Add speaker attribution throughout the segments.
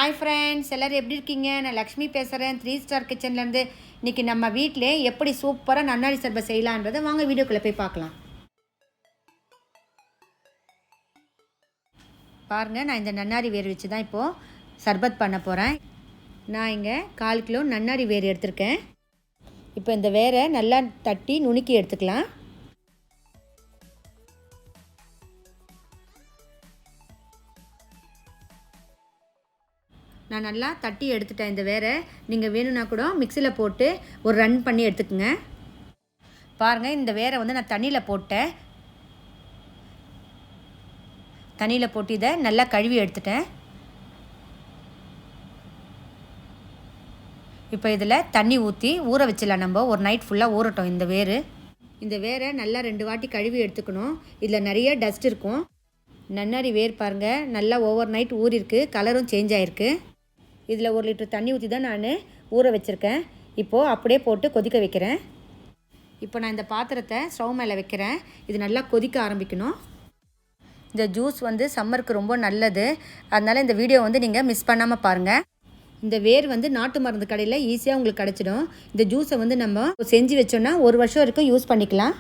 Speaker 1: Hi friends, எல்லோரும் எப்படி இருக்கீங்க? நான் லக்ஷ்மி பேசுகிறேன், 3 ஸ்டார் கிச்சன்லேருந்து. இன்றைக்கி நம்ம வீட்டிலே எப்படி சூப்பராக நன்னாரி சர்பத் செய்யலான்றதை வாங்க வீடியோக்குள்ளே போய் பார்க்கலாம். பாருங்கள், நான் இந்த நன்னாரி வேர் வச்சு தான் இப்போது சர்பத் பண்ண போகிறேன். நான் இங்கே 1/4 கிலோ நன்னாரி வேர் எடுத்திருக்கேன். இப்போ இந்த வேரை நல்லா தட்டி நுணுக்கி எடுத்துக்கலாம். நான் நல்லா தட்டி எடுத்துட்டேன். இந்த வேரை நீங்கள் வேணும்னா கூட மிக்சியில் போட்டு ஒரு ரன் பண்ணி எடுத்துக்கோங்க. பாருங்கள், இந்த வேரை வந்து நான் தண்ணியில் போட்டேன். தண்ணியில் போட்டு இதை நல்லா கழுவி எடுத்துட்டேன். இப்போ இதில் தண்ணி ஊற்றி ஊற வச்சிடலாம். நம்ம ஒரு நைட் ஃபுல்லாக ஊறட்டும். இந்த வேரை நல்லா 2 வாட்டி கழுவி எடுத்துக்கணும். இதில் நிறைய டஸ்ட் இருக்கும். நன்னாரி வேர் பாருங்கள், நல்லா ஓவர் நைட் ஊறிருக்கு, கலரும் சேஞ்ச் ஆகிருக்கு. இதில் 1 லிட்டர் தண்ணி ஊற்றி தான் நான் ஊற வச்சுருக்கேன். இப்போது அப்படியே போட்டு கொதிக்க வைக்கிறேன். இப்போ நான் இந்த பாத்திரத்தை ஸ்டவ் மேலே வைக்கிறேன். இது நல்லா கொதிக்க ஆரம்பிக்கணும். இந்த ஜூஸ் வந்து சம்மருக்கு ரொம்ப நல்லது. அதனால் இந்த வீடியோ வந்து நீங்கள் மிஸ் பண்ணாமல் பாருங்கள். இந்த வேர் வந்து நாட்டு மருந்து கடையில் ஈஸியாக உங்களுக்கு கிடச்சிடும். இந்த ஜூஸை வந்து நம்ம செஞ்சு வச்சோன்னா 1 வருஷம் வரைக்கும் யூஸ் பண்ணிக்கலாம்.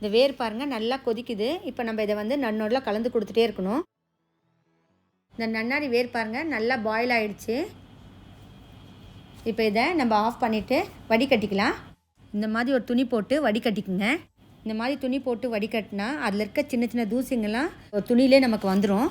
Speaker 1: இந்த வேர் பாருங்கள் நல்லா கொதிக்குது. இப்போ நம்ம இதை வந்து நன்னோடில் கலந்து கொடுத்துட்டே இருக்கணும். இந்த நன்னாரி வேர் பாருங்கள் நல்லா பாயில் ஆகிடுச்சு. இப்போ இதை நம்ம ஆஃப் பண்ணிவிட்டு வடிகட்டிக்கலாம். இந்த மாதிரி ஒரு துணி போட்டு வடிகட்டிக்குங்க. இந்த மாதிரி துணி போட்டு வடிகட்டினா அதில் இருக்க சின்ன சின்ன தூசிங்கெல்லாம் ஒரு துணியிலே நமக்கு வந்துடும்.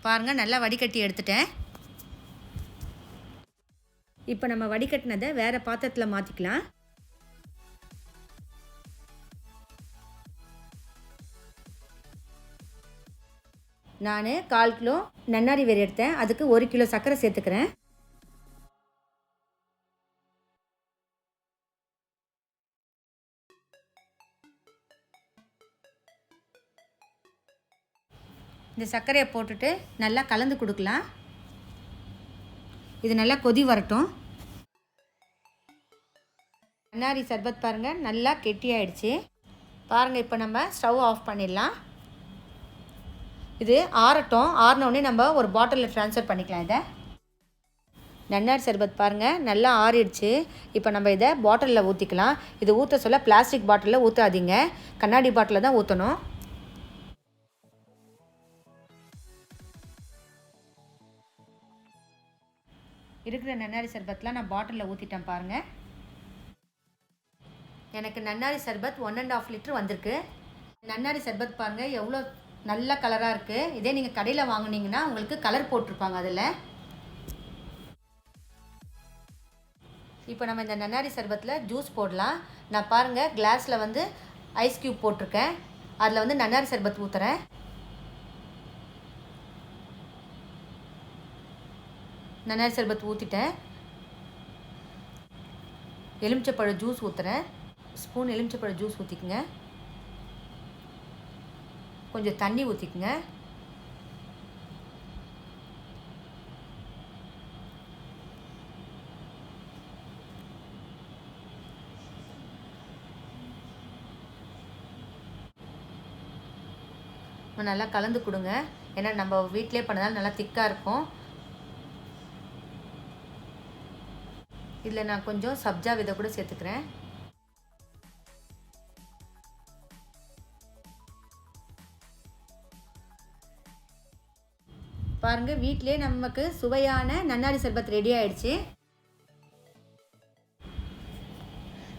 Speaker 1: பாருங்கள், நல்லா வடிகட்டி எடுத்துட்டேன். இப்போ நம்ம வடிகட்டினதை வேறு பாத்திரத்தில் மாற்றிக்கலாம். நான் 1/4 கிலோ நன்னாரி வேர் எடுத்தேன். அதுக்கு 1 கிலோ சர்க்கரை சேர்த்துக்கிறேன். இந்த சர்க்கரையை போட்டுட்டு நல்லா கலந்து கொடுக்கலாம். இது நல்லா கொதி வரட்டும். நன்னாரி சர்பத் பாருங்கள் நல்லா கெட்டியாயிடுச்சு. பாருங்கள், இப்போ நம்ம ஸ்டவ் ஆஃப் பண்ணிடலாம். இது ஆறட்டும். ஆறினோடனே நம்ம ஒரு பாட்டிலில் ட்ரான்ஸ்ஃபர் பண்ணிக்கலாம். இதை நன்னாரி சர்பத் பாருங்கள் நல்லா ஆறிடுச்சு. இப்போ நம்ம இதை பாட்டிலில் ஊற்றிக்கலாம். இது ஊற்ற சொல்ல பிளாஸ்டிக் பாட்டிலில் ஊற்றாதீங்க, கண்ணாடி பாட்டிலில் தான் ஊற்றணும். இருக்கிற நன்னாரி சர்பத்லாம் நான் பாட்டிலில் ஊற்றிட்டேன். பாருங்கள், எனக்கு நன்னாரி சர்பத் 1.5 லிட்டர் வந்திருக்கு. நன்னாரி சர்பத் பாருங்கள் எவ்வளோ நல்ல கலராக இருக்குது. இதே நீங்கள் கடையில் வாங்கினீங்கன்னா உங்களுக்கு கலர் போட்டிருப்பாங்க அதில். இப்போ நம்ம இந்த நன்னாரி சர்பத்தில் ஜூஸ் போடலாம். நான் பாருங்கள் கிளாஸில் வந்து ஐஸ் க்யூப் போட்டிருக்கேன். அதில் வந்து நன்னாரி சர்பத் ஊற்றுறேன். நன்னாரி சர்பத் ஊற்றிட்டேன். எலுமிச்சப்பழ ஜூஸ் ஊற்றுறேன். ஸ்பூன் எலுமிச்சப்பழ ஜூஸ் ஊற்றிக்குங்க. கொஞ்சம் தண்ணி ஊற்றிக்குங்க. நல்லா கலந்து கொடுங்க. ஏன்னா நம்ம வீட்டிலே பண்ணதால் நல்லா திக்காக இருக்கும். இதில் நான் கொஞ்சம் சப்ஜா விதை கூட சேர்த்துக்கிறேன். பாருங்கள், வீட்டிலே நமக்கு சுவையான நன்னாரி சர்பத் ரெடி ஆகிடுச்சு.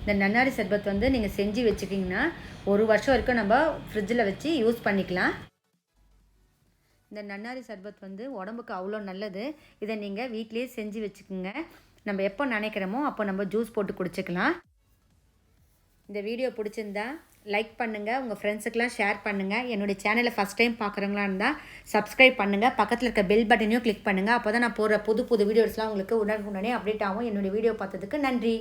Speaker 1: இந்த நன்னாரி சர்பத் வந்து நீங்கள் செஞ்சு வச்சுக்கிங்கன்னா 1 வருஷம் வரைக்கும் நம்ம ஃப்ரிட்ஜில் வச்சு யூஸ் பண்ணிக்கலாம். இந்த நன்னாரி சர்பத் வந்து உடம்புக்கு அவ்வளோ நல்லது. இதை நீங்கள் வீட்டிலே செஞ்சு வச்சுக்கோங்க. நம்ம எப்போ நினைக்கிறோமோ அப்போ நம்ம ஜூஸ் போட்டு குடிச்சிக்கலாம். இந்த வீடியோ பிடிச்சிருந்தா லைக் பண்ணுங்கள், உங்கள் ஃப்ரெண்ட்ஸுக்கெலாம் ஷேர் பண்ணுங்கள். என்னுடைய சேனலை ஃபஸ்ட் டைம் பார்க்குறவங்களா இருந்தால் சப்ஸ்கிரைப் பண்ணுங்கள். பக்கத்தில் இருக்க பெல் பட்டனையும் கிளிக் பண்ணுங்கள். அப்போ தான் நான் போடுற புது புது வீடியோஸ்லாம் உங்களுக்கு உடனுக்குடனே அப்டேட் ஆகும். என்னுடைய வீடியோ பார்த்ததுக்கு நன்றி.